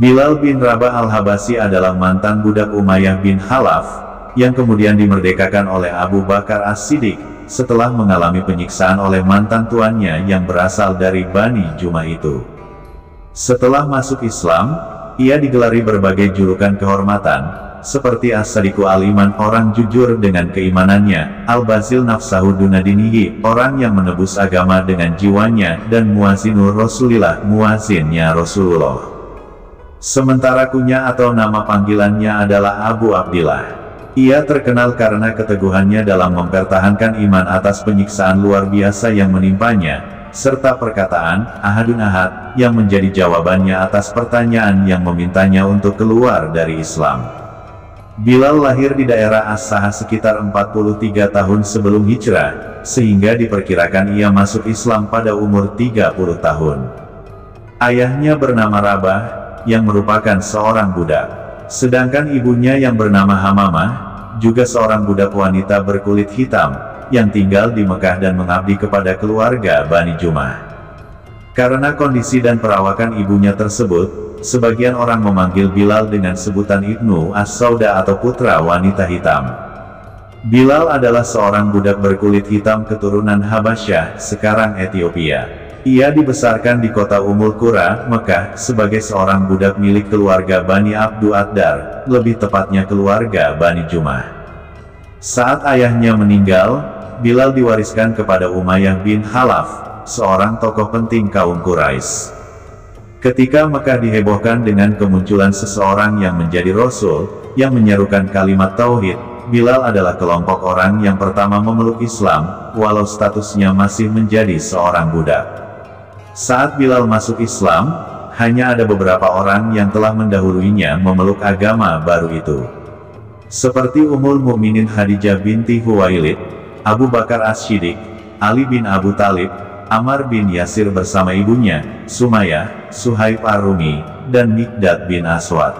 Bilal bin Rabah al-Habasyi adalah mantan budak Umayyah bin Khalaf, yang kemudian dimerdekakan oleh Abu Bakar As-Siddiq, setelah mengalami penyiksaan oleh mantan tuannya yang berasal dari Bani Jumah itu. Setelah masuk Islam, ia digelari berbagai julukan kehormatan, seperti As-Sadiqu al-Iman, orang jujur dengan keimanannya, Al-Bazil nafsahu dunadinihi, orang yang menebus agama dengan jiwanya, dan Muazinul Rasulillah, muazinnya Rasulullah. Sementara kunya atau nama panggilannya adalah Abu Abdillah. Ia terkenal karena keteguhannya dalam mempertahankan iman atas penyiksaan luar biasa yang menimpanya, serta perkataan, ahadun ahad, yang menjadi jawabannya atas pertanyaan yang memintanya untuk keluar dari Islam. Bilal lahir di daerah As-Saha sekitar 43 tahun sebelum hijrah, sehingga diperkirakan ia masuk Islam pada umur 30 tahun. Ayahnya bernama Rabah, yang merupakan seorang budak. Sedangkan ibunya yang bernama Hamamah, juga seorang budak wanita berkulit hitam, yang tinggal di Mekah dan mengabdi kepada keluarga Bani Jumah. Karena kondisi dan perawakan ibunya tersebut, sebagian orang memanggil Bilal dengan sebutan Ibnu As-Sauda atau putra wanita hitam. Bilal adalah seorang budak berkulit hitam keturunan Habasyah, sekarang Ethiopia. Ia dibesarkan di kota Ummul Qura, Mekah, sebagai seorang budak milik keluarga Bani Abdu Ad-Dar, lebih tepatnya keluarga Bani Jumah. Saat ayahnya meninggal, Bilal diwariskan kepada Umayyah bin Khalaf, seorang tokoh penting kaum Quraisy. Ketika Mekah dihebohkan dengan kemunculan seseorang yang menjadi Rasul, yang menyerukan kalimat Tauhid, Bilal adalah kelompok orang yang pertama memeluk Islam, walau statusnya masih menjadi seorang budak. Saat Bilal masuk Islam, hanya ada beberapa orang yang telah mendahuluinya memeluk agama baru itu. Seperti Ummul Mukminin Khadijah binti Huwailid, Abu Bakar As-Siddiq, Ali bin Abu Thalib, Ammar bin Yasir bersama ibunya, Sumayyah, Suhaib Ar-Rumi, dan Miqdad bin Aswad.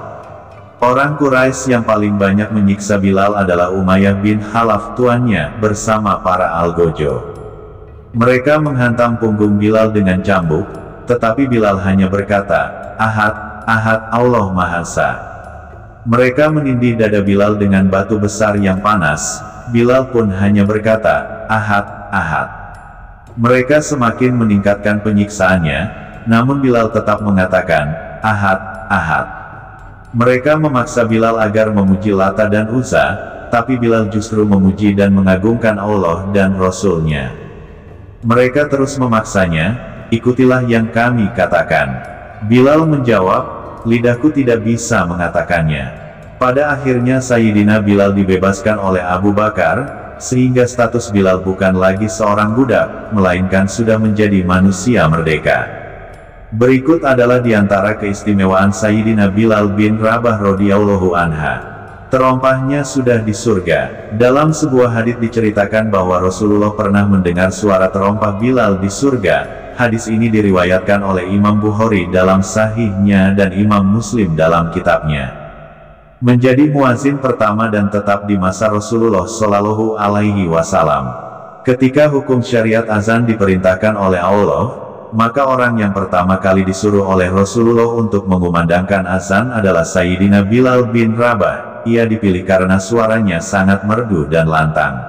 Orang Quraisy yang paling banyak menyiksa Bilal adalah Umayyah bin Khalaf tuannya, bersama para algojo. Mereka menghantam punggung Bilal dengan cambuk, tetapi Bilal hanya berkata, Ahad, Ahad, Allah Maha Esa. Mereka menindih dada Bilal dengan batu besar yang panas, Bilal pun hanya berkata, Ahad, Ahad. Mereka semakin meningkatkan penyiksaannya, namun Bilal tetap mengatakan, Ahad, Ahad. Mereka memaksa Bilal agar memuji Lata dan Uzza, tapi Bilal justru memuji dan mengagungkan Allah dan Rasul-Nya. Mereka terus memaksanya, ikutilah yang kami katakan. Bilal menjawab, lidahku tidak bisa mengatakannya. Pada akhirnya Sayyidina Bilal dibebaskan oleh Abu Bakar, sehingga status Bilal bukan lagi seorang budak, melainkan sudah menjadi manusia merdeka. Berikut adalah diantara keistimewaan Sayyidina Bilal bin Rabah radhiyallahu anha. Terompahnya sudah di surga. Dalam sebuah hadits diceritakan bahwa Rasulullah pernah mendengar suara terompah Bilal di surga. Hadis ini diriwayatkan oleh Imam Bukhari dalam sahihnya dan Imam Muslim dalam kitabnya. Menjadi muazin pertama dan tetap di masa Rasulullah Shallallahu Alaihi Wasallam. Ketika hukum syariat azan diperintahkan oleh Allah, maka orang yang pertama kali disuruh oleh Rasulullah untuk mengumandangkan azan adalah Sayyidina Bilal bin Rabah. Ia dipilih karena suaranya sangat merdu dan lantang.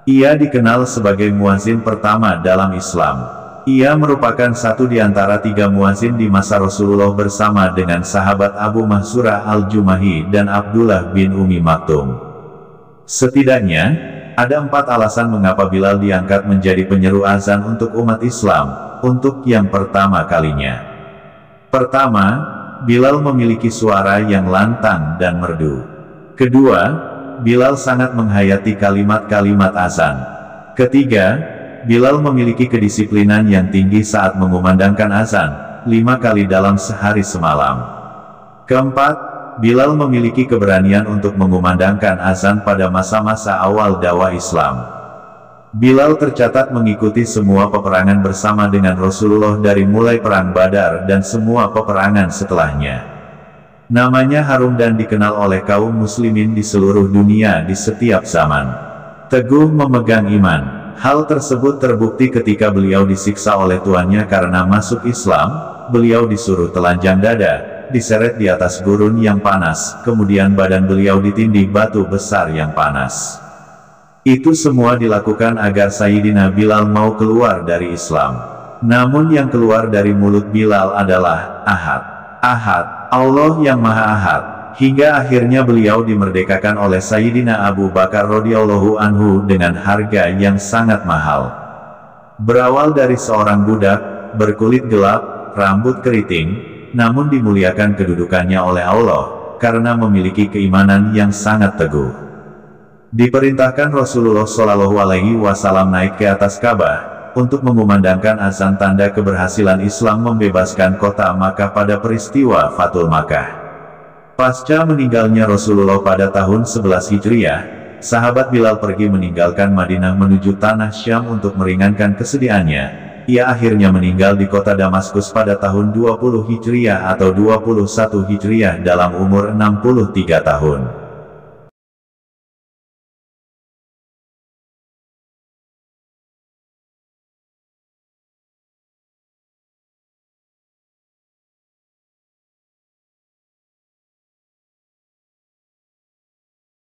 Ia dikenal sebagai muazin pertama dalam Islam. Ia merupakan satu di antara 3 muazin di masa Rasulullah bersama dengan sahabat Abu Mahzurah al-Jumahi dan Abdullah bin Umi Maktum. Setidaknya, ada 4 alasan mengapa Bilal diangkat menjadi penyeru azan untuk umat Islam, untuk yang pertama kalinya. Pertama, Bilal memiliki suara yang lantang dan merdu. Kedua, Bilal sangat menghayati kalimat-kalimat azan. Ketiga, Bilal memiliki kedisiplinan yang tinggi saat mengumandangkan azan, 5 kali dalam sehari semalam. Keempat, Bilal memiliki keberanian untuk mengumandangkan azan pada masa-masa awal dakwah Islam. Bilal tercatat mengikuti semua peperangan bersama dengan Rasulullah dari mulai Perang Badar dan semua peperangan setelahnya. Namanya harum dan dikenal oleh kaum muslimin di seluruh dunia di setiap zaman. Teguh memegang iman. Hal tersebut terbukti ketika beliau disiksa oleh tuannya karena masuk Islam. Beliau disuruh telanjang dada, diseret di atas gurun yang panas, kemudian badan beliau ditindih batu besar yang panas. Itu semua dilakukan agar Sayyidina Bilal mau keluar dari Islam. Namun yang keluar dari mulut Bilal adalah, Ahad. Ahad, Allah yang Maha Ahad. Hingga akhirnya beliau dimerdekakan oleh Sayyidina Abu Bakar radhiyallahu anhu dengan harga yang sangat mahal. Berawal dari seorang budak, berkulit gelap, rambut keriting, namun dimuliakan kedudukannya oleh Allah, karena memiliki keimanan yang sangat teguh. Diperintahkan Rasulullah Shallallahu Alaihi Wasallam naik ke atas Ka'bah, untuk mengumandangkan azan tanda keberhasilan Islam membebaskan kota Makkah pada peristiwa Fathul Makkah. Pasca meninggalnya Rasulullah pada tahun 11 Hijriah, sahabat Bilal pergi meninggalkan Madinah menuju tanah Syam untuk meringankan kesedihannya. Ia akhirnya meninggal di kota Damaskus pada tahun 20 Hijriah atau 21 Hijriah dalam umur 63 tahun.